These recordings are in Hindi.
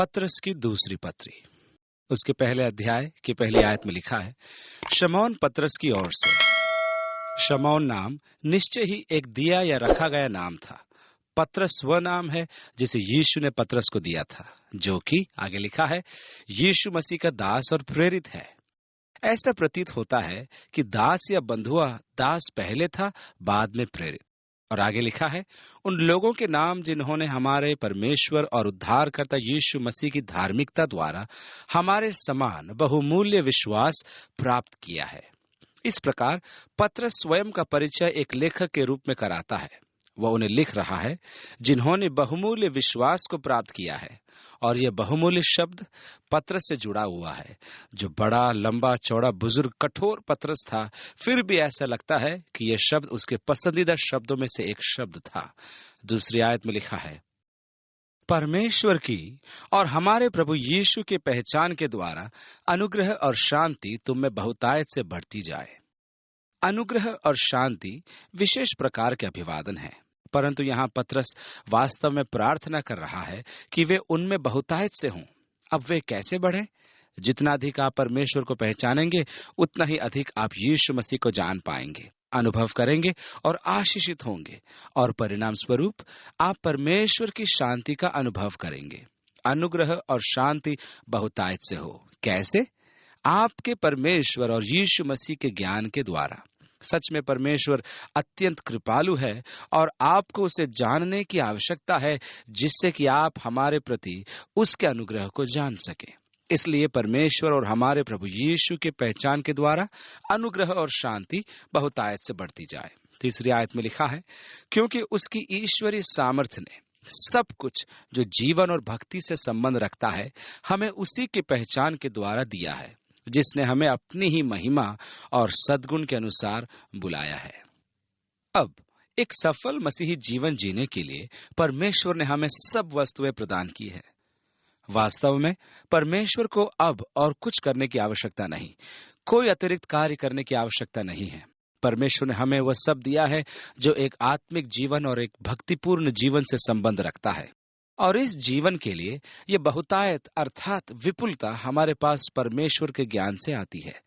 पत्रस की दूसरी पत्री, उसके पहले अध्याय की पहली आयत में लिखा है, शमौन पत्रस की ओर से। शमौन नाम निश्चय ही एक दिया या रखा गया नाम था। पत्रस वह नाम है जिसे यीशु ने पत्रस को दिया था, जो कि आगे लिखा है, यीशु मसीह का दास और प्रेरित है। ऐसा प्रतीत होता है कि दास या बंधुआ दास पहले था, बाद में प्रेरित। और आगे लिखा है, उन लोगों के नाम जिन्होंने हमारे परमेश्वर और उद्धारकर्ता यीशु मसीह की धार्मिकता द्वारा हमारे समान बहुमूल्य विश्वास प्राप्त किया है। इस प्रकार पत्रस स्वयं का परिचय एक लेखक के रूप में कराता है। वह उन्हें लिख रहा है जिन्होंने बहुमूल्य विश्वास को प्राप्त किया है। और यह बहुमूल्य शब्द पत्रस से जुड़ा हुआ है, जो बड़ा लंबा चौड़ा बुजुर्ग कठोर पत्रस था। फिर भी ऐसा लगता है कि यह शब्द उसके पसंदीदा शब्दों में से एक शब्द था। दूसरी आयत में लिखा है, परमेश्वर की और हमारे प्रभु यीशु के पहचान के द्वारा अनुग्रह और शांति तुम में बहुतायत से बढ़ती जाए। अनुग्रह और शांति विशेष प्रकार के अभिवादन है, परंतु यहाँ पत्रस वास्तव में प्रार्थना कर रहा है कि वे उनमें बहुतायत से हों। अब वे कैसे बढ़े? जितना अधिक आप परमेश्वर को पहचानेंगे, उतना ही अधिक आप यीशु मसीह को जान पाएंगे, अनुभव करेंगे और आशीषित होंगे। और परिणाम स्वरूप आप परमेश्वर की शांति का अनुभव करेंगे। अनुग्रह और शांति बहुतायत से हो। कैसे? आपके परमेश्वर और यीशु मसीह के ज्ञान के द्वारा। सच में परमेश्वर अत्यंत कृपालु है और आपको उसे जानने की आवश्यकता है, जिससे कि आप हमारे प्रति उसके अनुग्रह को जान सके। इसलिए परमेश्वर और हमारे प्रभु यीशु के पहचान के द्वारा अनुग्रह और शांति बहुतायत से बढ़ती जाए। तीसरी आयत में लिखा है, क्योंकि उसकी ईश्वरीय सामर्थ्य ने सब कुछ जो जीवन और भक्ति से संबंध रखता है, हमें उसी के पहचान के द्वारा दिया है, जिसने हमें अपनी ही महिमा और सद्गुण के अनुसार बुलाया है। अब एक सफल मसीही जीवन जीने के लिए परमेश्वर ने हमें सब वस्तुएं प्रदान की है। वास्तव में परमेश्वर को अब और कुछ करने की आवश्यकता नहीं, कोई अतिरिक्त कार्य करने की आवश्यकता नहीं है। परमेश्वर ने हमें वह सब दिया है जो एक आत्मिक जीवन और एक भक्तिपूर्ण जीवन से संबंध रखता है। और इस जीवन के लिए ये बहुतायत अर्थात विपुलता हमारे पास परमेश्वर के ज्ञान से आती है।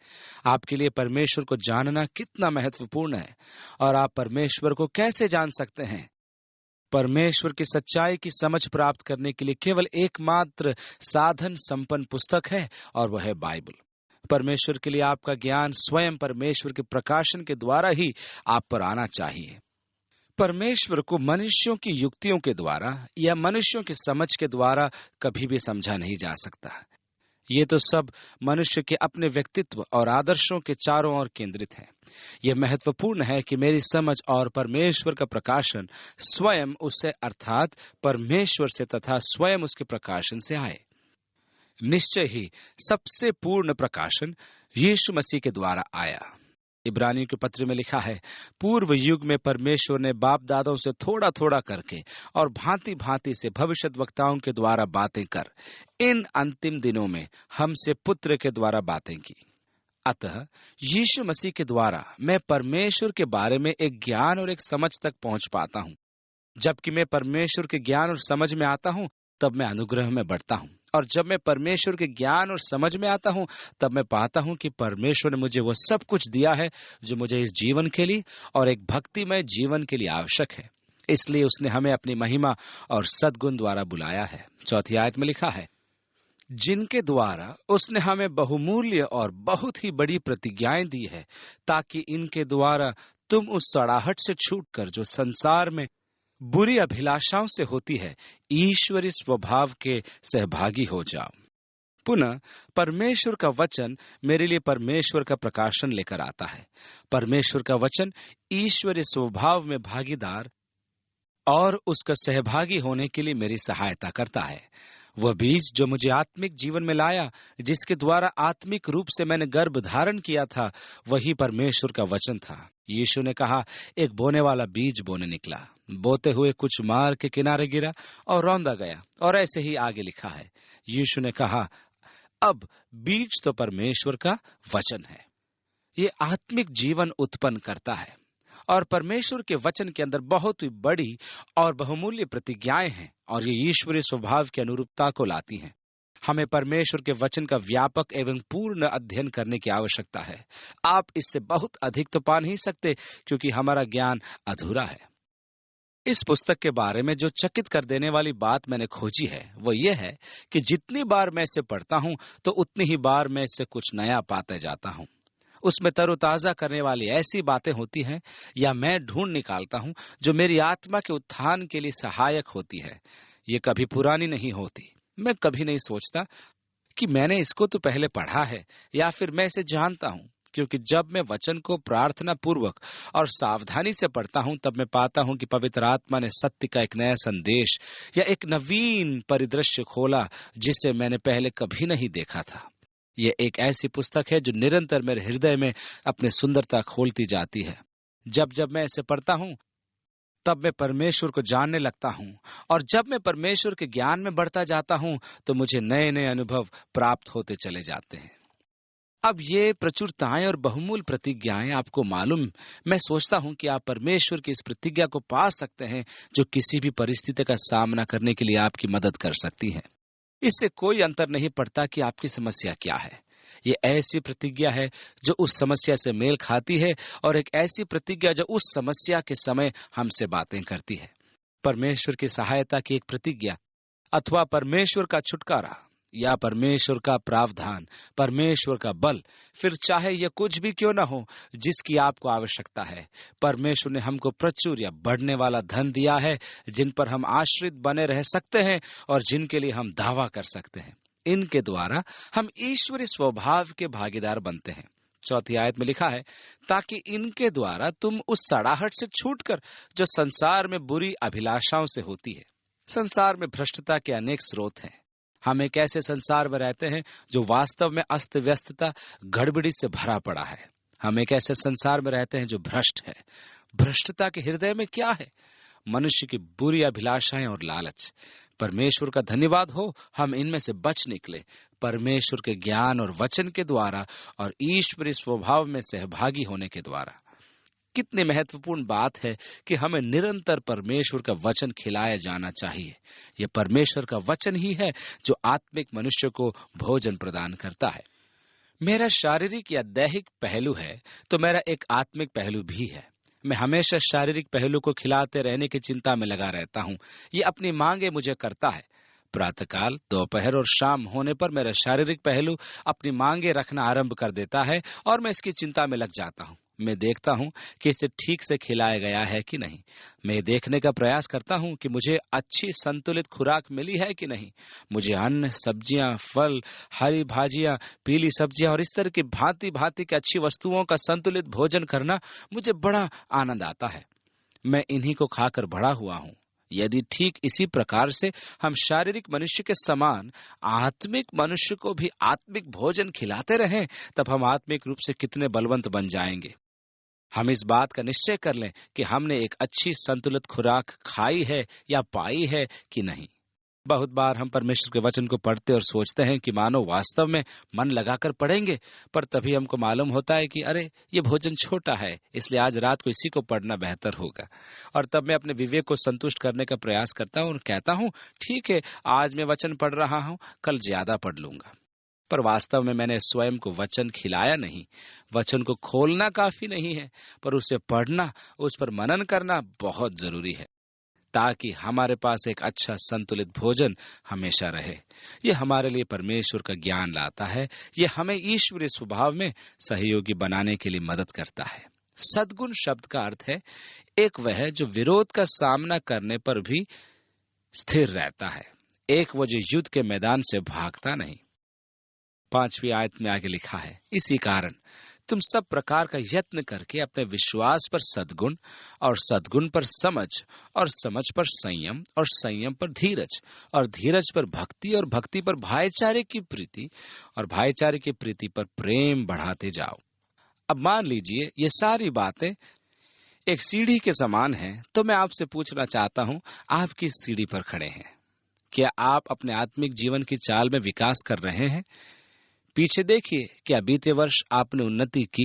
आपके लिए परमेश्वर को जानना कितना महत्वपूर्ण है, और आप परमेश्वर को कैसे जान सकते हैं? परमेश्वर की सच्चाई की समझ प्राप्त करने के लिए केवल एकमात्र साधन संपन्न पुस्तक है, और वह है बाइबल। परमेश्वर के लिए आपका ज्ञान स्वयं परमेश्वर के प्रकाशन के द्वारा ही आप पर आना चाहिए। परमेश्वर को मनुष्यों की युक्तियों के द्वारा या मनुष्यों की समझ के द्वारा कभी भी समझा नहीं जा सकता। ये तो सब मनुष्य के अपने व्यक्तित्व और आदर्शों के चारों ओर केंद्रित है। यह महत्वपूर्ण है कि मेरी समझ और परमेश्वर का प्रकाशन स्वयं उससे अर्थात परमेश्वर से तथा स्वयं उसके प्रकाशन से आए। निश्चय ही सबसे पूर्ण प्रकाशन यीशु मसीह के द्वारा आया। इब्रानियों के पत्र में लिखा है, पूर्व युग में परमेश्वर ने बाप दादों से थोड़ा थोड़ा करके और भांति भांति से भविष्यद्वक्ताओं के द्वारा बातें कर इन अंतिम दिनों में हमसे पुत्र के द्वारा बातें की। अतः यीशु मसीह के द्वारा मैं परमेश्वर के बारे में एक ज्ञान और एक समझ तक पहुंच पाता हूं। जबकि मैं परमेश्वर के ज्ञान और समझ में आता हूं, तब मैं अनुग्रह में बढ़ता हूं। और जब मैं परमेश्वर के ज्ञान और समझ में आता हूं, तब मैं पाता हूं कि परमेश्वर ने मुझे वो सब कुछ दिया है जो मुझे इस जीवन के लिए और एक भक्तिमय जीवन के लिए आवश्यक है। इसलिए उसने हमें अपनी महिमा और सद्गुण द्वारा बुलाया है। चौथी आयत में लिखा है, जिनके द्वारा उसने हमें बहुमूल्य और बहुत ही बड़ी प्रतिज्ञाएं दी है, ताकि इनके द्वारा तुम उस सड़ाहट से छूटकर जो संसार में बुरी अभिलाषाओं से होती है, ईश्वरीय स्वभाव के सहभागी हो जाओ। पुनः परमेश्वर का वचन मेरे लिए परमेश्वर का प्रकाशन लेकर आता है। परमेश्वर का वचन ईश्वरीय स्वभाव में भागीदार और उसका सहभागी होने के लिए मेरी सहायता करता है। वह बीज जो मुझे आत्मिक जीवन में लाया, जिसके द्वारा आत्मिक रूप से मैंने गर्भ धारण किया था, वही परमेश्वर का वचन था। यीशु ने कहा, एक बोने वाला बीज बोने निकला, बोते हुए कुछ मार्ग के किनारे गिरा और रौंदा गया। और ऐसे ही आगे लिखा है, यीशु ने कहा, अब बीज तो परमेश्वर का वचन है। ये आत्मिक जीवन उत्पन्न करता है और परमेश्वर के वचन के अंदर बहुत ही बड़ी और बहुमूल्य प्रतिज्ञाएं हैं, और ये ईश्वरीय स्वभाव की अनुरूपता को लाती हैं। हमें परमेश्वर के वचन का व्यापक एवं पूर्ण अध्ययन करने की आवश्यकता है। आप इससे बहुत अधिक तो पा नहीं सकते, क्योंकि हमारा ज्ञान अधूरा है। इस पुस्तक के बारे में जो चकित कर देने वाली बात मैंने खोजी है वो ये है कि जितनी बार मैं इसे पढ़ता हूं तो उतनी ही बार मैं इससे कुछ नया पाते जाता हूं। उसमें तरोताजा करने वाली ऐसी बातें होती हैं या मैं ढूंढ निकालता हूं जो मेरी आत्मा के उत्थान के लिए सहायक होती है। ये कभी पुरानी नहीं होती। मैं कभी नहीं सोचता कि मैंने इसको तो पहले पढ़ा है या फिर मैं इसे जानता हूं, क्योंकि जब मैं वचन को प्रार्थना पूर्वक और सावधानी से पढ़ता हूं तब मैं पाता हूं कि पवित्र आत्मा ने सत्य का एक नया संदेश या एक नवीन परिदृश्य खोला जिसे मैंने पहले कभी नहीं देखा था। यह एक ऐसी पुस्तक है जो निरंतर मेरे हृदय में अपनी सुंदरता खोलती जाती है। जब जब मैं इसे पढ़ता हूं तब मैं परमेश्वर को जानने लगता हूं, और जब मैं परमेश्वर के ज्ञान में बढ़ता जाता हूं तो मुझे नए नए अनुभव प्राप्त होते चले जाते हैं। अब ये प्रचुरताएं और बहुमूल्य प्रतिज्ञाएं आपको मालूम, मैं सोचता हूं कि आप परमेश्वर की इस प्रतिज्ञा को पा सकते हैं जो किसी भी परिस्थिति का सामना करने के लिए आपकी मदद कर सकती है। इससे कोई अंतर नहीं पड़ता कि आपकी समस्या क्या है। ये ऐसी प्रतिज्ञा है जो उस समस्या से मेल खाती है, और एक ऐसी प्रतिज्ञा जो उस समस्या के समय हमसे बातें करती है। परमेश्वर की सहायता की एक प्रतिज्ञा, अथवा परमेश्वर का छुटकारा, या परमेश्वर का प्रावधान, परमेश्वर का बल, फिर चाहे यह कुछ भी क्यों न हो जिसकी आपको आवश्यकता है। परमेश्वर ने हमको प्रचुर या बढ़ने वाला धन दिया है जिन पर हम आश्रित बने रह सकते हैं और जिनके लिए हम दावा कर सकते हैं। इनके द्वारा हम ईश्वरीय स्वभाव के भागीदार बनते हैं। 4 आयत में लिखा है, ताकि इनके द्वारा तुम उस सड़ाहट से छूटकर जो संसार में बुरी अभिलाषाओं से होती है। संसार में भ्रष्टता के अनेक स्रोत हैं। हम एक ऐसे संसार में रहते हैं जो वास्तव में अस्त व्यस्तता, गड़बड़ी से भरा पड़ा है। हम एक ऐसे संसार में रहते हैं जो भ्रष्ट है। भ्रष्टता के हृदय में क्या है? मनुष्य की बुरी अभिलाषाएं और लालच। परमेश्वर का धन्यवाद हो, हम इनमें से बच निकले परमेश्वर के ज्ञान और वचन के द्वारा और ईश्वरीय स्वभाव में सहभागी होने के द्वारा। कितनी महत्वपूर्ण बात है कि हमें निरंतर परमेश्वर का वचन खिलाया जाना चाहिए। यह परमेश्वर का वचन ही है जो आत्मिक मनुष्य को भोजन प्रदान करता है। मेरा शारीरिक या दैहिक पहलू है तो मेरा एक आत्मिक पहलू भी है। मैं हमेशा शारीरिक पहलू को खिलाते रहने की चिंता में लगा रहता हूँ। ये अपनी मांगे मुझे करता है। प्रातःकाल, दोपहर और शाम होने पर मेरा शारीरिक पहलू अपनी मांगे रखना आरंभ कर देता है और मैं इसकी चिंता में लग जाता हूँ। मैं देखता हूँ कि इसे ठीक से खिलाया गया है कि नहीं। मैं देखने का प्रयास करता हूँ कि मुझे अच्छी संतुलित खुराक मिली है कि नहीं। मुझे अन्न, सब्जियां, फल, हरी भाजियां, पीली सब्जियां और इस तरह की भांति भांति की अच्छी वस्तुओं का संतुलित भोजन करना मुझे बड़ा आनंद आता है। मैं इन्हीं को खाकर बड़ा हुआ हूँ। यदि ठीक इसी प्रकार से हम शारीरिक मनुष्य के समान आत्मिक मनुष्य को भी आत्मिक भोजन खिलाते रहें, तब हम आत्मिक रूप से कितने बलवंत बन जाएंगे। हम इस बात का निश्चय कर लें कि हमने एक अच्छी संतुलित खुराक खाई है या पाई है कि नहीं। बहुत बार हम परमेश्वर के वचन को पढ़ते और सोचते हैं कि मानो वास्तव में मन लगाकर पढ़ेंगे, पर तभी हमको मालूम होता है कि अरे ये भोजन छोटा है, इसलिए आज रात को इसी को पढ़ना बेहतर होगा। और तब मैं अपने विवेक को संतुष्ट करने का प्रयास करता हूँ और कहता हूँ ठीक है, आज मैं वचन पढ़ रहा हूँ, कल ज्यादा पढ़ लूंगा। पर वास्तव में मैंने स्वयं को वचन खिलाया नहीं। वचन को खोलना काफी नहीं है, पर उसे पढ़ना, उस पर मनन करना बहुत जरूरी है, ताकि हमारे पास एक अच्छा संतुलित भोजन हमेशा रहे। यह हमारे लिए परमेश्वर का ज्ञान लाता है। यह हमें ईश्वरीय स्वभाव में सहयोगी बनाने के लिए मदद करता है। सद्गुण शब्द का अर्थ है एक वह जो विरोध का सामना करने पर भी स्थिर रहता है, एक वो जो युद्ध के मैदान से भागता नहीं। 5वीं आयत में आगे लिखा है, इसी कारण तुम सब प्रकार का यत्न करके अपने विश्वास पर सद्गुण और सद्गुण पर समझ और समझ पर संयम और संयम पर धीरज और धीरज पर भक्ति और भक्ति पर भाईचारे की प्रीति और भाईचारे की प्रीति पर प्रेम बढ़ाते जाओ। अब मान लीजिए ये सारी बातें एक सीढ़ी के समान हैं, तो मैं आपसे पूछना चाहता हूं, आप किस सीढ़ी पर खड़े हैं? क्या आप अपने आत्मिक जीवन की चाल में विकास कर रहे हैं? पीछे देखिए, क्या बीते वर्ष आपने उन्नति की?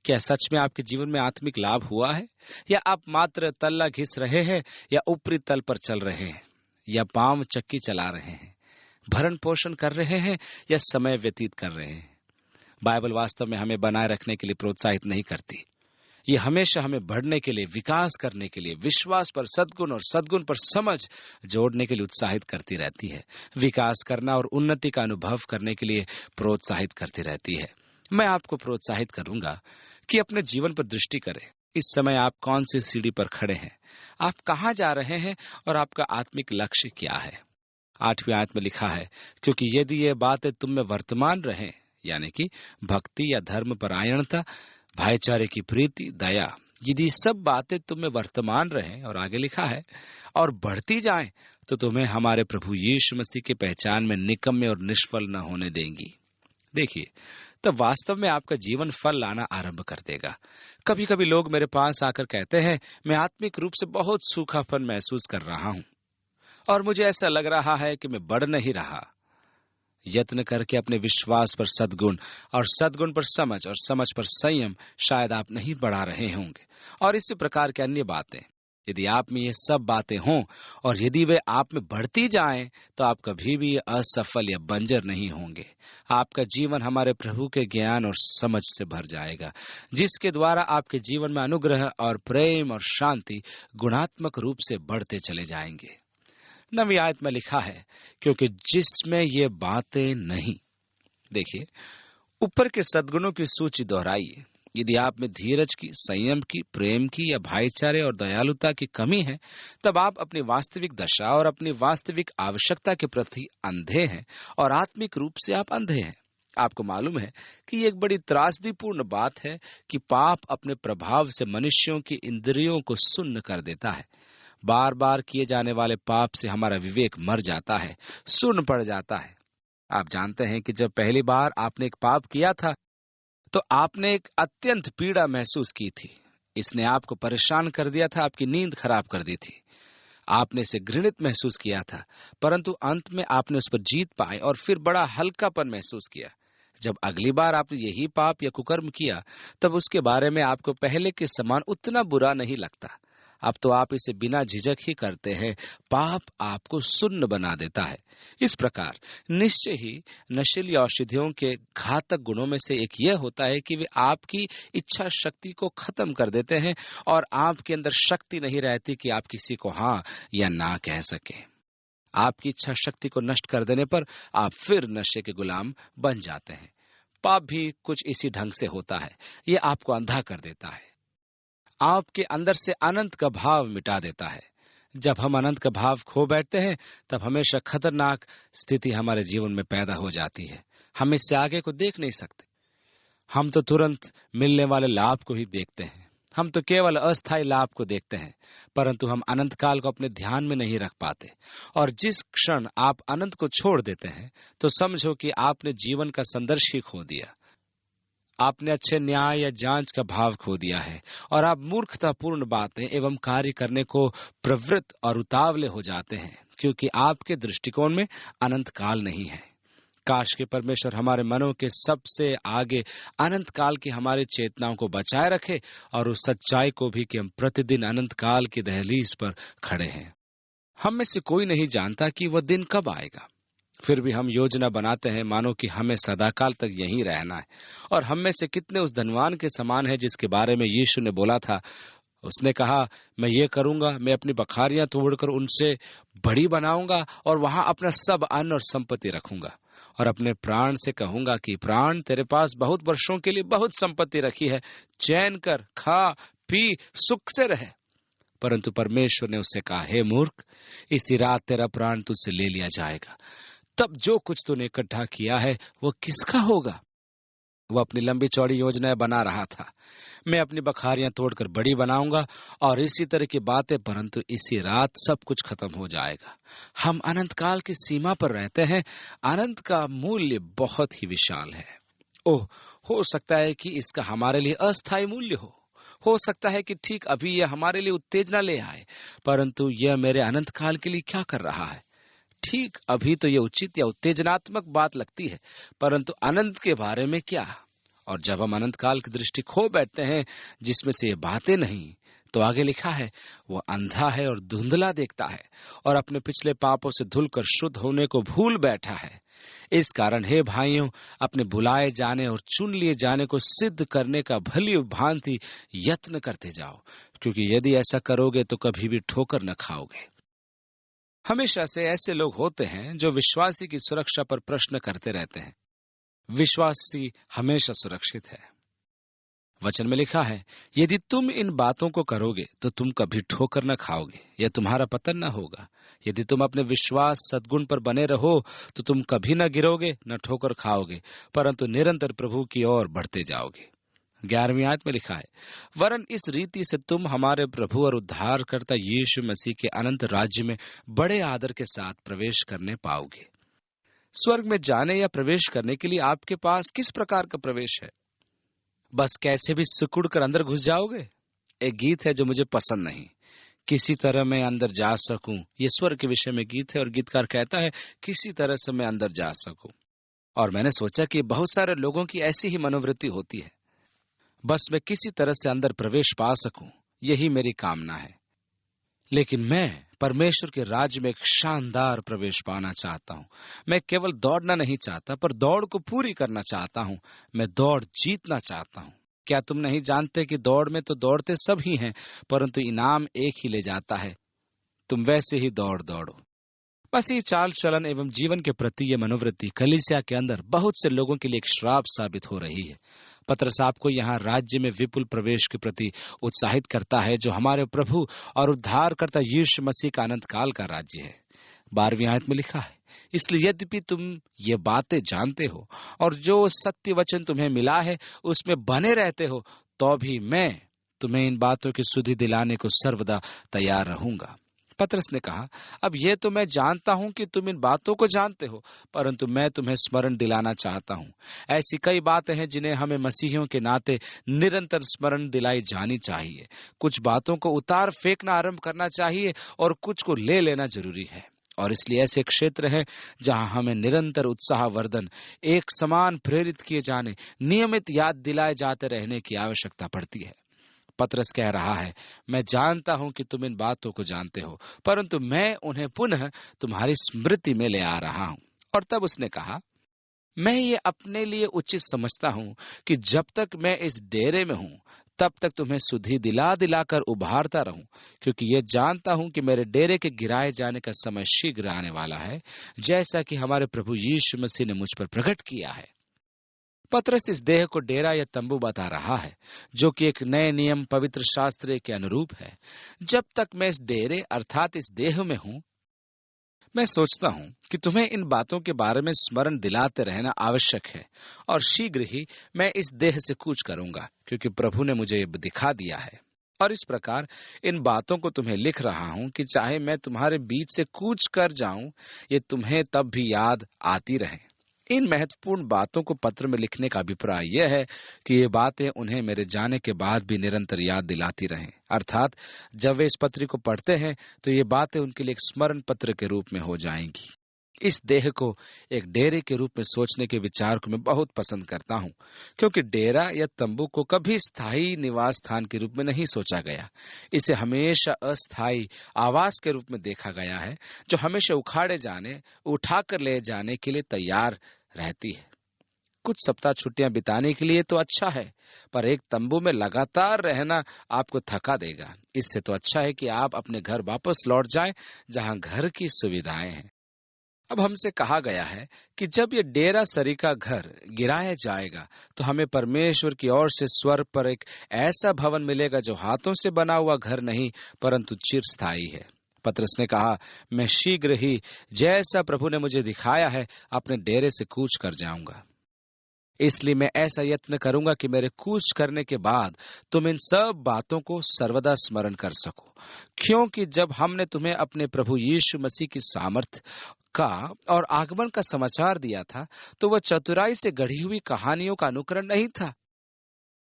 क्या सच में आपके जीवन में आत्मिक लाभ हुआ है, या आप मात्र तल्ला घिस रहे हैं, या ऊपरी तल पर चल रहे हैं, या पांव चक्की चला रहे हैं? भरण पोषण कर रहे हैं या समय व्यतीत कर रहे हैं? बाइबल वास्तव में हमें बनाए रखने के लिए प्रोत्साहित नहीं करती। ये हमेशा हमें बढ़ने के लिए, विकास करने के लिए, विश्वास पर सद्गुण और सद्गुण पर समझ जोड़ने के लिए उत्साहित करती रहती है। विकास करना और उन्नति का अनुभव करने के लिए प्रोत्साहित करती रहती है। मैं आपको प्रोत्साहित करूंगा कि अपने जीवन पर दृष्टि करें। इस समय आप कौन सी सीढ़ी पर खड़े हैं, आप कहां जा रहे हैं और आपका आत्मिक लक्ष्य क्या है? 8वीं आयत में लिखा है, क्योंकि यदि ये बातें तुम में वर्तमान रहें, यानी कि भक्ति या धर्म परायणता, भाईचारे की प्रीति, दया, यदि सब बातें तुम में वर्तमान रहें, और आगे लिखा है, और बढ़ती जाएं, तो तुम्हें हमारे प्रभु यीशु मसीह की पहचान में निकम्मे और निष्फल न होने देंगी। देखिए, तब वास्तव में आपका जीवन फल लाना आरंभ कर देगा। कभी कभी लोग मेरे पास आकर कहते हैं, मैं आत्मिक रूप से बहुत सूखापन महसूस कर रहा हूं और मुझे ऐसा लग रहा है कि मैं बढ़ नहीं रहा। यत्न करके अपने विश्वास पर सद्गुण और सद्गुण पर समझ और समझ पर संयम शायद आप नहीं बढ़ा रहे होंगे, और इसी प्रकार की अन्य बातें। यदि आप में ये सब बातें हों और यदि वे आप में बढ़ती जाएं, तो आप कभी भी असफल या बंजर नहीं होंगे। आपका जीवन हमारे प्रभु के ज्ञान और समझ से भर जाएगा, जिसके द्वारा आपके जीवन में अनुग्रह और प्रेम और शांति गुणात्मक रूप से बढ़ते चले जाएंगे। 9वीं आयत में लिखा है, क्योंकि जिसमें ये बातें नहीं। देखिए, ऊपर के सद्गुणों की सूची दोहराइए। यदि आप में धीरज की, संयम की, प्रेम की या भाईचारे और दयालुता की कमी है, तब आप अपनी वास्तविक दशा और अपनी वास्तविक आवश्यकता के प्रति अंधे हैं और आत्मिक रूप से आप अंधे हैं। आपको मालूम है कि ये एक बड़ी त्रासदीपूर्ण बात है कि पाप अपने प्रभाव से मनुष्यों की इंद्रियों को सुन्न कर देता है। बार बार किए जाने वाले पाप से हमारा विवेक मर जाता है, सुन्न पड़ जाता है। आप जानते हैं कि जब पहली बार आपने एक पाप किया था, तो आपने एक अत्यंत पीड़ा महसूस की थी। इसने आपको परेशान कर दिया था, आपकी नींद खराब कर दी थी। आपने इसे घृणित महसूस किया था, परंतु अंत में आपने उस पर जीत पाई और फिर बड़ा हल्कापन महसूस किया। जब अगली बार आपने यही पाप या कुकर्म किया, तब उसके बारे में आपको पहले के समान उतना बुरा नहीं लगता। अब तो आप इसे बिना झिझक ही करते हैं। पाप आपको सुन्न बना देता है। इस प्रकार निश्चय ही नशीली औषधियों के घातक गुणों में से एक यह होता है कि वे आपकी इच्छा शक्ति को खत्म कर देते हैं और आपके अंदर शक्ति नहीं रहती कि आप किसी को हाँ या ना कह सकें। आपकी इच्छा शक्ति को नष्ट कर देने पर आप फिर नशे के गुलाम बन जाते हैं। पाप भी कुछ इसी ढंग से होता है। यह आपको अंधा कर देता है, आपके अंदर से अनंत का भाव मिटा देता है। जब हम अनंत का भाव खो बैठते हैं, तब हमेशा खतरनाक स्थिति हमारे जीवन में पैदा हो जाती है। हम इससे आगे को देख नहीं सकते। हम तो तुरंत मिलने वाले लाभ को ही देखते हैं। हम तो केवल अस्थायी लाभ को देखते हैं, परंतु हम अनंत काल को अपने ध्यान में नहीं रख पाते। और जिस क्षण आप अनंत को छोड़ देते हैं, तो समझो कि आपने जीवन का संदर्श ही खो दिया। आपने अच्छे न्याय या जांच का भाव खो दिया है और आप मूर्खतापूर्ण बातें एवं कार्य करने को प्रवृत्त और उतावले हो जाते हैं, क्योंकि आपके दृष्टिकोण में अनंत काल नहीं है। काश के परमेश्वर हमारे मनों के सबसे आगे अनंत काल की हमारी चेतनाओं को बचाए रखे और उस सच्चाई को भी कि हम प्रतिदिन अनंत काल की दहलीज पर खड़े हैं। हम में से कोई नहीं जानता कि वह दिन कब आएगा। फिर भी हम योजना बनाते हैं मानो कि हमें सदाकाल तक यहीं रहना है। और हम में से कितने उस धनवान के समान है जिसके बारे में यीशु ने बोला था, उसने कहा, मैं ये करूंगा, मैं अपनी बखारियां तोड़कर उनसे बड़ी बनाऊंगा और वहां अपना सब अन्न और संपत्ति रखूंगा और अपने प्राण से कहूंगा कि प्राण, तेरे पास बहुत वर्षों के लिए बहुत संपत्ति रखी है, चैन कर, खा पी, सुख से रहे। परंतु परमेश्वर ने उससे कहा, हे मूर्ख, इसी रात तेरा प्राण तुझसे ले लिया जाएगा। तब जो कुछ तूने इकट्ठा किया है वो किसका होगा? वो अपनी लंबी चौड़ी योजनाएं बना रहा था। मैं अपनी बखारियां तोड़कर बड़ी बनाऊंगा और इसी तरह की बातें, परंतु इसी रात सब कुछ खत्म हो जाएगा। हम अनंत काल की सीमा पर रहते हैं। अनंत का मूल्य बहुत ही विशाल है। ओह, हो सकता है कि इसका हमारे लिए अस्थायी मूल्य हो सकता है कि ठीक अभी यह हमारे लिए उत्तेजना ले आए, परंतु यह मेरे अनंत काल के लिए क्या कर रहा है? ठीक अभी तो ये उचित या उत्तेजनात्मक बात लगती है, परंतु अनंत के बारे में क्या? और जब हम अनंत काल की दृष्टि खो बैठते हैं जिसमें से ये बातें नहीं, तो आगे लिखा है, वह अंधा है और धुंधला देखता है और अपने पिछले पापों से धुलकर शुद्ध होने को भूल बैठा है। इस कारण हे भाइयों, अपने बुलाए जाने और चुन लिए जाने को सिद्ध करने का भली भांति यत्न करते जाओ, क्योंकि यदि ऐसा करोगे तो कभी भी ठोकर न खाओगे। हमेशा से ऐसे लोग होते हैं जो विश्वासी की सुरक्षा पर प्रश्न करते रहते हैं। विश्वासी हमेशा सुरक्षित है। वचन में लिखा है, यदि तुम इन बातों को करोगे तो तुम कभी ठोकर न खाओगे या तुम्हारा पतन न होगा। यदि तुम अपने विश्वास सद्गुण पर बने रहो तो तुम कभी न गिरोगे न ठोकर खाओगे, परंतु निरंतर प्रभु की ओर बढ़ते जाओगे। 11वीं आयत में लिखा है, वरन इस रीति से तुम हमारे प्रभु और उद्धारकर्ता यीशु मसीह के अनंत राज्य में बड़े आदर के साथ प्रवेश करने पाओगे। स्वर्ग में जाने या प्रवेश करने के लिए आपके पास किस प्रकार का प्रवेश है? बस कैसे भी सिकुड़ कर अंदर घुस जाओगे? एक गीत है जो मुझे पसंद नहीं, किसी तरह मैं अंदर जा सकूं। ये स्वर्ग के विषय में गीत है और गीतकार कहता है किसी तरह से मैं अंदर जा सकूं। और मैंने सोचा कि बहुत सारे लोगों की ऐसी ही मनोवृत्ति होती है, बस मैं किसी तरह से अंदर प्रवेश पा सकूं, यही मेरी कामना है। लेकिन मैं परमेश्वर के राज्य में एक शानदार प्रवेश पाना चाहता हूं। मैं केवल दौड़ना नहीं चाहता, पर दौड़ को पूरी करना चाहता हूं। मैं दौड़ जीतना चाहता हूं। क्या तुम नहीं जानते कि दौड़ में तो दौड़ते सब ही हैं, परंतु इनाम एक ही ले जाता है। तुम वैसे ही दौड़ो। बस ये चाल चलन एवं जीवन के प्रति ये मनोवृत्ति कलीसिया के अंदर बहुत से लोगों के लिए एक श्राप साबित हो रही है। पतरस आपको यहाँ राज्य में विपुल प्रवेश के प्रति उत्साहित करता है, जो हमारे प्रभु और उद्धारकर्ता यीशु मसीह का अनंत काल का राज्य है। 12वीं आयत में लिखा है, इसलिए यद्यपि तुम ये बातें जानते हो और जो सत्य वचन तुम्हें मिला है उसमें बने रहते हो, तो भी मैं तुम्हें इन बातों की सुधि दिलाने को सर्वदा तैयार रहूंगा। पतरस ने कहा, अब ये तो मैं जानता हूं कि तुम इन बातों को जानते हो, परंतु मैं तुम्हें स्मरण दिलाना चाहता हूं। ऐसी कई बातें हैं जिन्हें हमें मसीहियों के नाते निरंतर स्मरण दिलाई जानी चाहिए। कुछ बातों को उतार फेंकना आरंभ करना चाहिए और कुछ को ले लेना जरूरी है। और इसलिए ऐसे क्षेत्र है जहां हमें निरंतर उत्साहवर्धन, एक समान प्रेरित किए जाने, नियमित याद दिलाए जाते रहने की आवश्यकता पड़ती है। पतरस कह रहा है, मैं जानता हूं कि तुम इन बातों को जानते हो, परंतु मैं उन्हें पुनः तुम्हारी स्मृति में ले आ रहा हूं। और तब उसने कहा, मैं ये अपने लिए उचित समझता हूं कि जब तक मैं इस डेरे में हूं तब तक तुम्हें सुधि दिला दिलाकर उभारता रहूं, क्योंकि ये जानता हूं कि मेरे डेरे के गिराए जाने का समय शीघ्र आने वाला है, जैसा कि हमारे प्रभु यीशु मसीह ने मुझ पर प्रकट किया है। पतरस इस देह को डेरा या तंबू बता रहा है, जो कि एक नए नियम पवित्र शास्त्र के अनुरूप है। जब तक मैं इस डेरे अर्थात इस देह में हूं, मैं सोचता हूं कि तुम्हें इन बातों के बारे में स्मरण दिलाते रहना आवश्यक है, और शीघ्र ही मैं इस देह से कूच करूंगा, क्योंकि प्रभु ने मुझे ये दिखा दिया है। और इस प्रकार इन बातों को तुम्हें लिख रहा हूं कि चाहे मैं तुम्हारे बीच से कूच कर जाऊं, ये तुम्हें तब भी याद आती रहे। इन महत्वपूर्ण बातों को पत्र में लिखने का अभिप्राय यह है कि ये बातें उन्हें मेरे जाने के बाद भी निरंतर याद दिलाती रहें। अर्थात जब वे इस पत्र को पढ़ते हैं तो ये बातें उनके लिए एक स्मरण पत्र के रूप में हो जाएंगी। इस देह को एक डेरे के रूप में सोचने के विचार को मैं बहुत पसंद करता हूं, क्योंकि डेरा या तंबू को कभी स्थायी निवास स्थान के रूप में नहीं सोचा गया। इसे हमेशा अस्थायी आवास के रूप में देखा गया है, जो हमेशा उखाड़े जाने, उठाकर ले जाने के लिए तैयार रहती है। कुछ सप्ताह छुट्टियां बिताने के लिए तो अच्छा है, पर एक तंबू में लगातार रहना आपको थका देगा। इससे तो अच्छा है कि आप अपने घर वापस लौट जाएं, जहां घर की सुविधाएं हैं। अब हमसे कहा गया है कि जब ये डेरा सरीका घर गिराया जाएगा तो हमें परमेश्वर की ओर से स्वर्ग पर एक ऐसा भवन मिलेगा जो हाथों से बना हुआ घर नहीं, परंतु चिरस्थायी है। पतरस ने कहा, मैं शीघ्र ही जैसा प्रभु ने मुझे दिखाया है अपने डेरे से कूच कर जाऊंगा। इसलिए मैं ऐसा यत्न करूंगा कि मेरे कूच करने के बाद तुम इन सब बातों को सर्वदा स्मरण कर सको, क्योंकि जब हमने तुम्हें अपने प्रभु यीशु मसीह की सामर्थ का और आगमन का समाचार दिया था, तो वह चतुराई से गढ़ी हुई कहानियों का अनुकरण नहीं था,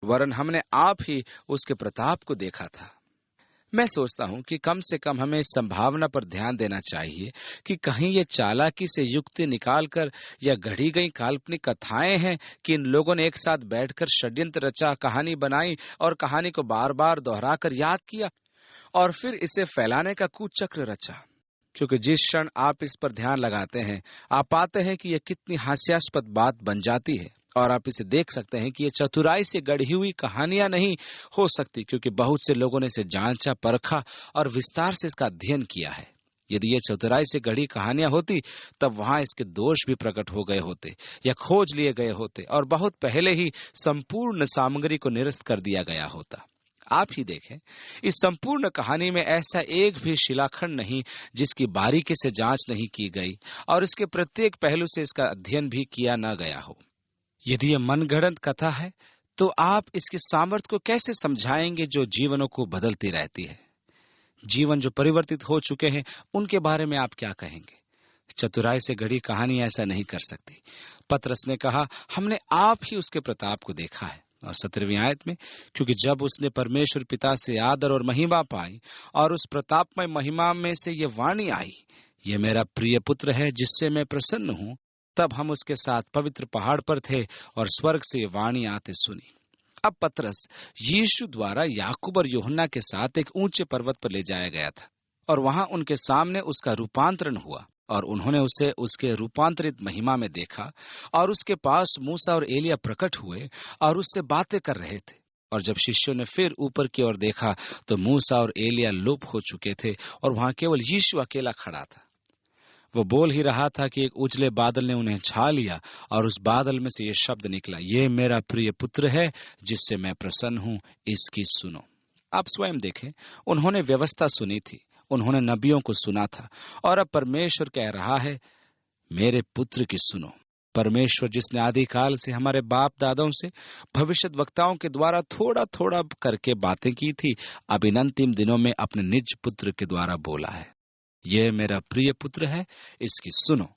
वरन हमने आप ही उसके प्रताप को देखा था। मैं सोचता हूं कि कम से कम हमें इस संभावना पर ध्यान देना चाहिए कि कहीं ये चालाकी से युक्ति निकालकर या गढ़ी गई काल्पनिक कथाएं हैं कि इन लोगों ने एक साथ बैठकर षड्यंत्र रचा, कहानी बनाई और कहानी को बार बार दोहराकर याद किया और फिर इसे फैलाने का कुचक्र रचा। क्योंकि जिस क्षण आप इस पर ध्यान लगाते हैं, आप पाते हैं कि यह कितनी हास्यास्पद बात बन जाती है और आप इसे देख सकते हैं कि ये चतुराई से गढ़ी हुई कहानियां नहीं हो सकती, क्योंकि बहुत से लोगों ने इसे जांचा, परखा और विस्तार से इसका अध्ययन किया है। यदि ये चतुराई से गढ़ी कहानियां होती, तब वहां इसके दोष भी प्रकट हो गए होते या खोज लिए गए होते और बहुत पहले ही संपूर्ण सामग्री को निरस्त कर दिया गया होता। आप ही देखें, इस संपूर्ण कहानी में ऐसा एक भी शिलाखंड नहीं जिसकी बारीकी से जांच नहीं की गई और इसके प्रत्येक पहलू से इसका अध्ययन भी किया न गया हो। यदि यह मनगढ़ंत कथा है, तो आप इसके सामर्थ्य को कैसे समझाएंगे जो जीवनों को बदलती रहती है? जीवन जो परिवर्तित हो चुके हैं, उनके बारे में आप क्या कहेंगे? चतुराई से गढ़ी कहानी ऐसा नहीं कर सकती। पतरस ने कहा, हमने आप ही उसके प्रताप को देखा है। और 17वीं आयत में, क्योंकि जब उसने परमेश्वर पिता से आदर और महिमा पाई और उस प्रतापमय महिमा में से ये वाणी आई, ये मेरा प्रिय पुत्र है जिससे मैं प्रसन्न हूं, तब हम उसके साथ पवित्र पहाड़ पर थे और स्वर्ग से ये वाणी आते सुनी। अब पतरस यीशु द्वारा याकूब और यूहन्ना के साथ एक ऊंचे पर्वत पर ले जाया गया था और वहां उनके सामने उसका रूपांतरण हुआ और उन्होंने उसे उसके रूपांतरित महिमा में देखा और उसके पास मूसा और एलिया प्रकट हुए और उससे बातें कर रहे थे। और जब शिष्यों ने फिर ऊपर की ओर देखा तो मूसा और एलिया लुप्त हो चुके थे और वहां केवल यीशु अकेला खड़ा था। वो बोल ही रहा था कि एक उजले बादल ने उन्हें छा लिया और उस बादल में से ये शब्द निकला, ये मेरा प्रिय पुत्र है जिससे मैं प्रसन्न हूं, इसकी सुनो। आप स्वयं देखें, उन्होंने व्यवस्था सुनी थी, उन्होंने नबियों को सुना था और अब परमेश्वर कह रहा है, मेरे पुत्र की सुनो। परमेश्वर जिसने आदि काल से हमारे बाप दादाओं से भविष्यद्वक्ताओं के द्वारा थोड़ा थोड़ा करके बातें की थी, अब इन अंतिम दिनों में अपने निज पुत्र के द्वारा बोला है, यह मेरा प्रिय पुत्र है, इसकी सुनो।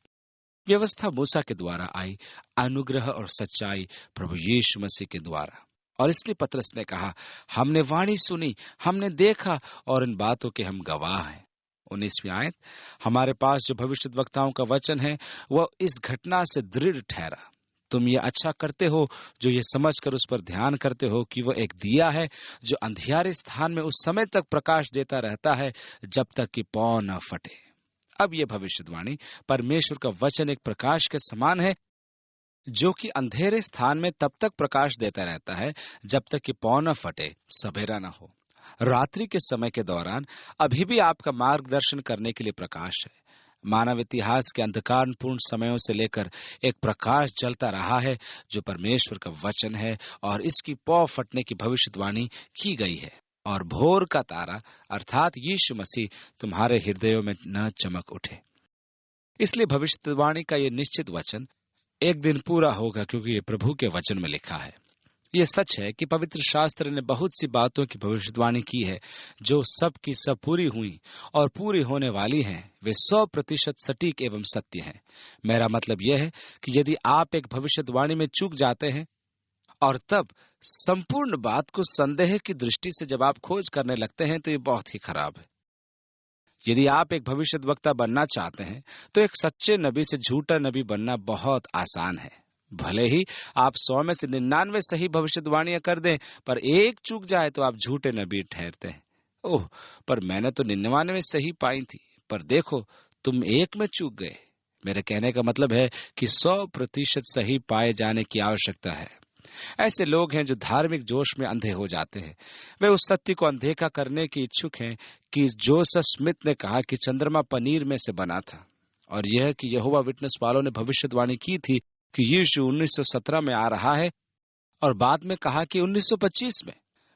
व्यवस्था मूसा के द्वारा आई, अनुग्रह और सच्चाई प्रभु यीशु मसीह के द्वारा। और इसलिए पतरस ने कहा, हमने वाणी सुनी, हमने देखा और इन बातों के हम गवाह हैं। 19वीं आयत, हमारे पास जो भविष्यद्वक्ताओं का वचन है वह इस घटना से दृढ़ ठहरा। तुम ये अच्छा करते हो जो ये समझकर उस पर ध्यान करते हो कि वह एक दिया है जो अंधियारे स्थान में उस समय तक प्रकाश देता रहता है जब तक कि पौ न फटे। अब यह भविष्यवाणी परमेश्वर का वचन एक प्रकाश के समान है जो कि अंधेरे स्थान में तब तक प्रकाश देता रहता है जब तक कि पौ न फटे, सवेरा न हो। रात्रि के समय के दौरान अभी भी आपका मार्गदर्शन करने के लिए प्रकाश है। मानव इतिहास के अंधकारपूर्ण समयों से लेकर एक प्रकाश जलता रहा है जो परमेश्वर का वचन है और इसकी पौ फटने की भविष्यवाणी की गई है और भोर का तारा अर्थात यीशु मसीह तुम्हारे हृदयों में न चमक उठे। इसलिए भविष्यवाणी का यह निश्चित वचन एक दिन पूरा होगा, क्योंकि ये प्रभु के वचन में लिखा है। ये सच है कि पवित्र शास्त्र ने बहुत सी बातों की भविष्यवाणी की है जो सब की सब पूरी हुई और पूरी होने वाली हैं। वे 100% सटीक एवं सत्य हैं। मेरा मतलब यह है कि यदि आप एक भविष्यवाणी में चूक जाते हैं और तब संपूर्ण बात को संदेह की दृष्टि से जब आप खोज करने लगते हैं, तो ये बहुत ही खराब है। यदि आप एक भविष्यद्वक्ता बनना चाहते हैं तो एक सच्चे नबी से झूठा नबी बनना बहुत आसान है। भले ही आप 100 में से 99 सही भविष्यवाणियां कर दें, पर एक चूक जाए तो आप झूठे नबी ठहरते हैं। ओह, पर मैंने तो 99 सही पाई थी, पर देखो तुम एक में चूक गए। मेरे कहने का मतलब है कि 100% सही पाए जाने की आवश्यकता है। ऐसे लोग हैं जो धार्मिक जोश में अंधे हो जाते हैं। वे उस सत्य को अनदेखा करने की इच्छुक हैं कि जोसेफ स्मिथ ने कहा कि चंद्रमा पनीर में से बना था, और यह कि यहोवा विटनेस वालों ने भविष्यवाणी की थी कि यीशु 1917 में आ रहा है, और बाद में कहा कि 1925 में।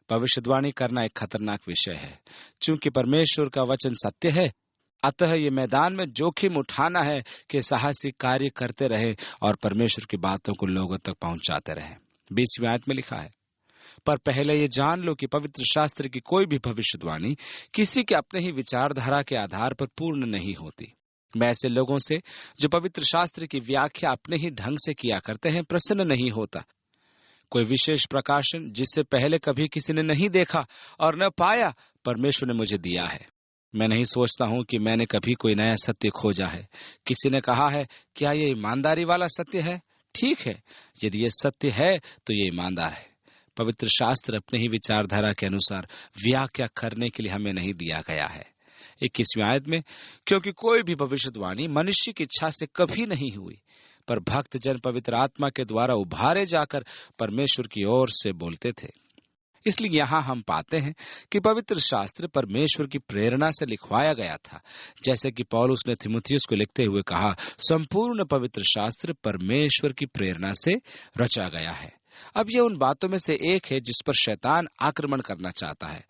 भविष्यवाणी करना एक खतरनाक विषय है। चूंकि परमेश्वर का वचन सत्य है, अतः ये मैदान में जोखिम उठाना है कि साहसिक कार्य करते रहे और परमेश्वर की बातों को लोगों तक पहुंचाते रहे। 20वीं आयत में लिखा है, पर पहले ये जान लो कि पवित्र शास्त्र की कोई भी भविष्यवाणी किसी के अपने ही विचारधारा के आधार पर पूर्ण नहीं होती। मैं ऐसे लोगों से जो पवित्र शास्त्र की व्याख्या अपने ही ढंग से किया करते हैं प्रसन्न नहीं होता। कोई विशेष प्रकाशन जिससे पहले कभी किसी ने नहीं देखा और न पाया, परमेश्वर ने मुझे दिया है। मैं नहीं सोचता हूं कि मैंने कभी कोई नया सत्य खोजा है। किसी ने कहा है, क्या ये ईमानदारी वाला सत्य है? ठीक है, यदि ये सत्य है तो ये ईमानदार है। पवित्र शास्त्र अपने ही विचारधारा के अनुसार व्याख्या करने के लिए हमें नहीं दिया गया है। 21वीं आयत में, क्योंकि कोई भी भविष्यवाणी मनुष्य की इच्छा से कभी नहीं हुई, पर भक्त जन पवित्र आत्मा के द्वारा उभारे जाकर परमेश्वर की ओर से बोलते थे। इसलिए यहाँ हम पाते हैं कि पवित्र शास्त्र परमेश्वर की प्रेरणा से लिखवाया गया था। जैसे कि पौलुस ने तीमुथियुस को लिखते हुए कहा, संपूर्ण पवित्र शास्त्र परमेश्वर की प्रेरणा से रचा गया है। अब यह उन बातों में से एक है जिस पर शैतान आक्रमण करना चाहता है।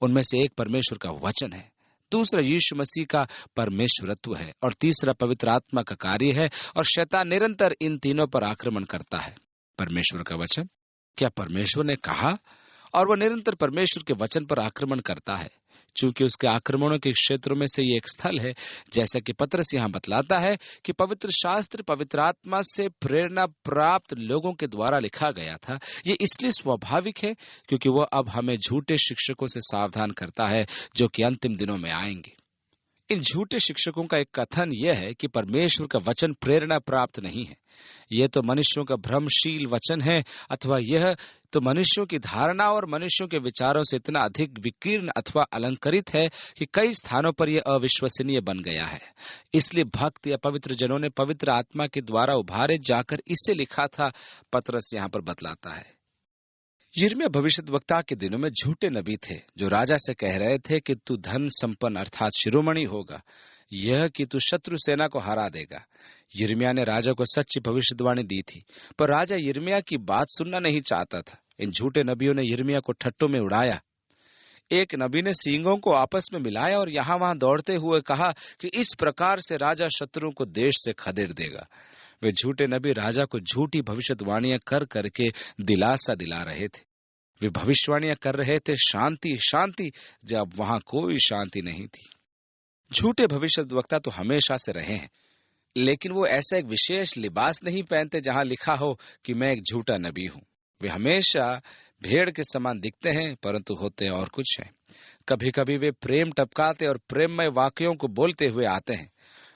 उनमें से एक परमेश्वर का वचन है, दूसरा यीशु मसीह का परमेश्वरत्व है और तीसरा पवित्र आत्मा का कार्य है। और शैतान निरंतर इन तीनों पर आक्रमण करता है। परमेश्वर का वचन, क्या परमेश्वर ने कहा? और वह निरंतर परमेश्वर के वचन पर आक्रमण करता है। चूंकि उसके आक्रमणों के क्षेत्रों में से ये एक स्थल है, जैसा कि पतरस यहाँ बतलाता है कि पवित्र शास्त्र पवित्र आत्मा से प्रेरणा प्राप्त लोगों के द्वारा लिखा गया था। ये इसलिए स्वाभाविक है क्योंकि वह अब हमें झूठे शिक्षकों से सावधान करता है जो कि अंतिम दिनों में आएंगे। इन झूठे शिक्षकों का एक कथन यह है कि परमेश्वर का वचन प्रेरणा प्राप्त नहीं है। यह तो मनुष्यों का भ्रमशील वचन है, अथवा यह तो मनुष्यों की धारणा और मनुष्यों के विचारों से इतना अधिक विकीर्ण अथवा अलंकृत है कि कई स्थानों पर यह अविश्वसनीय बन गया है। इसलिए भक्त या पवित्र जनों ने पवित्र आत्मा के द्वारा उभारे जाकर इसे लिखा था। पतरस यहाँ पर बतलाता है। यिर्मयाह भविष्यद्वक्ता के दिनों में झूठे नबी थे जो राजा से कह रहे थे कि तू धन संपन्न अर्थात शिरोमणि होगा, यह कि तू शत्रु सेना को हरा देगा। यिर्मयाह ने राजा को सच्ची भविष्यवाणी दी थी, पर राजा यिर्मयाह की बात सुनना नहीं चाहता था। इन झूठे नबियों ने यिर्मयाह को ठट्टों में उड़ाया। एक नबी ने सींगों को आपस में मिलाया और यहाँ वहां दौड़ते हुए कहा कि इस प्रकार से राजा शत्रुओं को देश से खदेड़ देगा। वे झूठे नबी राजा को झूठी भविष्यवाणियां कर करके दिलासा दिला रहे थे। वे भविष्यवाणियां कर रहे थे शांति शांति, जब वहां कोई शांति नहीं थी। झूठे भविष्यद्वक्ता तो हमेशा से रहे हैं, लेकिन वो ऐसा एक विशेष लिबास नहीं पहनते जहां लिखा हो कि मैं एक झूठा नबी हूं। वे हमेशा भेड़ के समान दिखते हैं, परंतु होते और कुछ हैं। कभी कभी वे प्रेम टपकाते और प्रेममय वाक्यों को बोलते हुए आते हैं।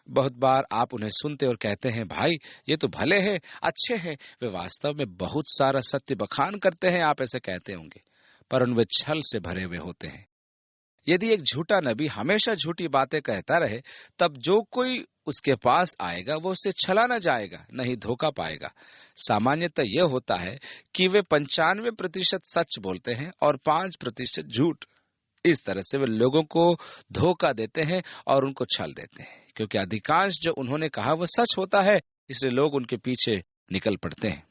बहुत बार आप उन्हें सुनते और कहते हैं, भाई ये तो भले हैं, अच्छे हैं। वे वास्तव में बहुत सारा सत्य बखान करते हैं, आप ऐसे कहते होंगे, पर उनमें छल से भरे हुए होते हैं। यदि एक झूठा नबी हमेशा झूठी बातें कहता रहे, तब जो कोई उसके पास आएगा वो उससे छला न जाएगा, नहीं धोखा पाएगा। सामान्यतः यह होता है कि वे 95% सच बोलते हैं और 5% झूठ। इस तरह से वे लोगों को धोखा देते हैं और उनको छल देते हैं, क्योंकि अधिकांश जो उन्होंने कहा वो सच होता है, इसलिए लोग उनके पीछे निकल पड़ते हैं।